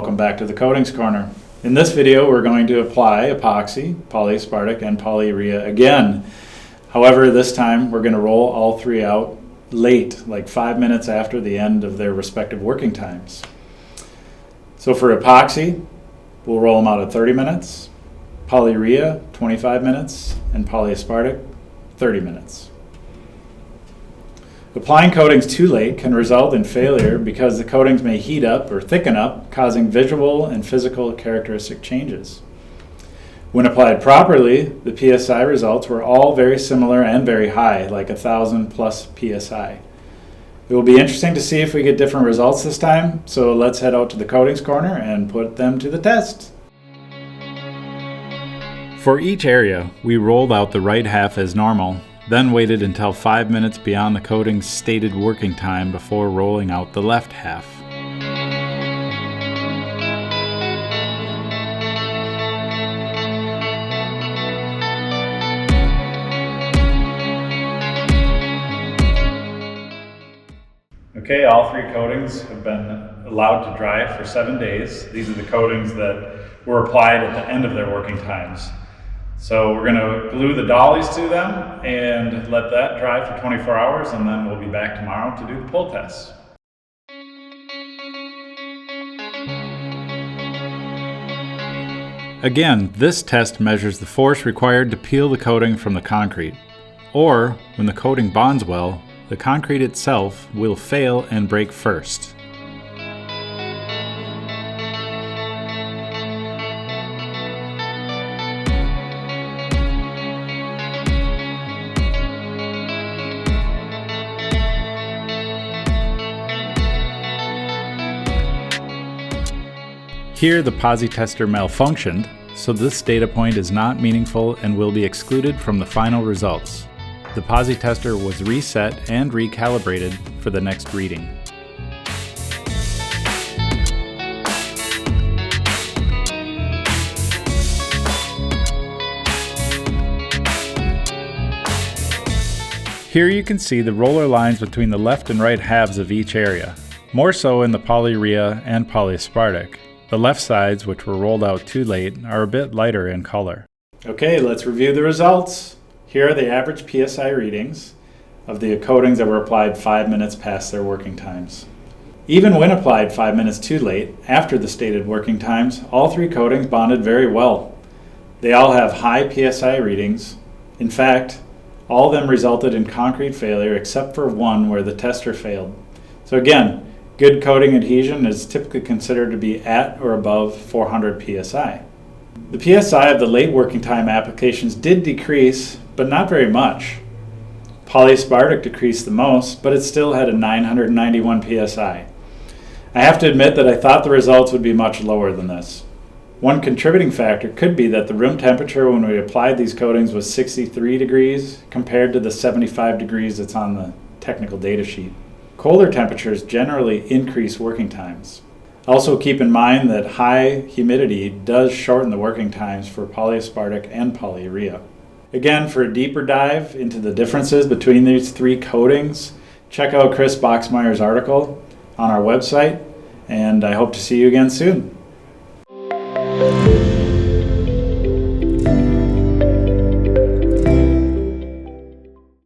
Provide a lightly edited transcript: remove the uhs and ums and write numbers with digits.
welcome back to the Coatings Corner. In this video we're going to apply epoxy, polyaspartic, and polyurea again. However, this time we're going to roll all three out late, like 5 minutes after the end of their respective working times. So for epoxy, we'll roll them out at 30 minutes, polyurea 25 minutes, and polyaspartic 30 minutes. Applying coatings too late can result in failure because the coatings may heat up or thicken up, causing visual and physical characteristic changes. When applied properly, the PSI results were all very similar and very high, like 1,000 plus PSI. It will be interesting to see if we get different results this time, so let's head out to the Coatings Corner and put them to the test. For each area, we rolled out the right half as normal, then waited until 5 minutes beyond the coating's stated working time before rolling out the left half. Okay, all three coatings have been allowed to dry for 7 days. These are the coatings that were applied at the end of their working times. So we're going to glue the dollies to them and let that dry for 24 hours, and then we'll be back tomorrow to do the pull test. Again, this test measures the force required to peel the coating from the concrete. Or, when the coating bonds well, the concrete itself will fail and break first. Here the PosiTester malfunctioned, so this data point is not meaningful and will be excluded from the final results. The PosiTester was reset and recalibrated for the next reading. Here you can see the roller lines between the left and right halves of each area, more so in the polyurea and polyaspartic. The left sides, which were rolled out too late, are a bit lighter in color. Okay, let's review the results. Here are the average PSI readings of the coatings that were applied 5 minutes past their working times. Even when applied 5 minutes too late, after the stated working times, all three coatings bonded very well. They all have high PSI readings. In fact, all of them resulted in concrete failure except for one where the tester failed. So again, good coating adhesion is typically considered to be at or above 400 PSI. The PSI of the late working time applications did decrease, but not very much. Polyaspartic decreased the most, but it still had a 991 PSI. I have to admit that I thought the results would be much lower than this. One contributing factor could be that the room temperature when we applied these coatings was 63 degrees compared to the 75 degrees that's on the technical data sheet. Colder temperatures generally increase working times. Also keep in mind that high humidity does shorten the working times for polyaspartic and polyurea. Again, for a deeper dive into the differences between these three coatings, check out Chris Boxmeyer's article on our website, and I hope to see you again soon.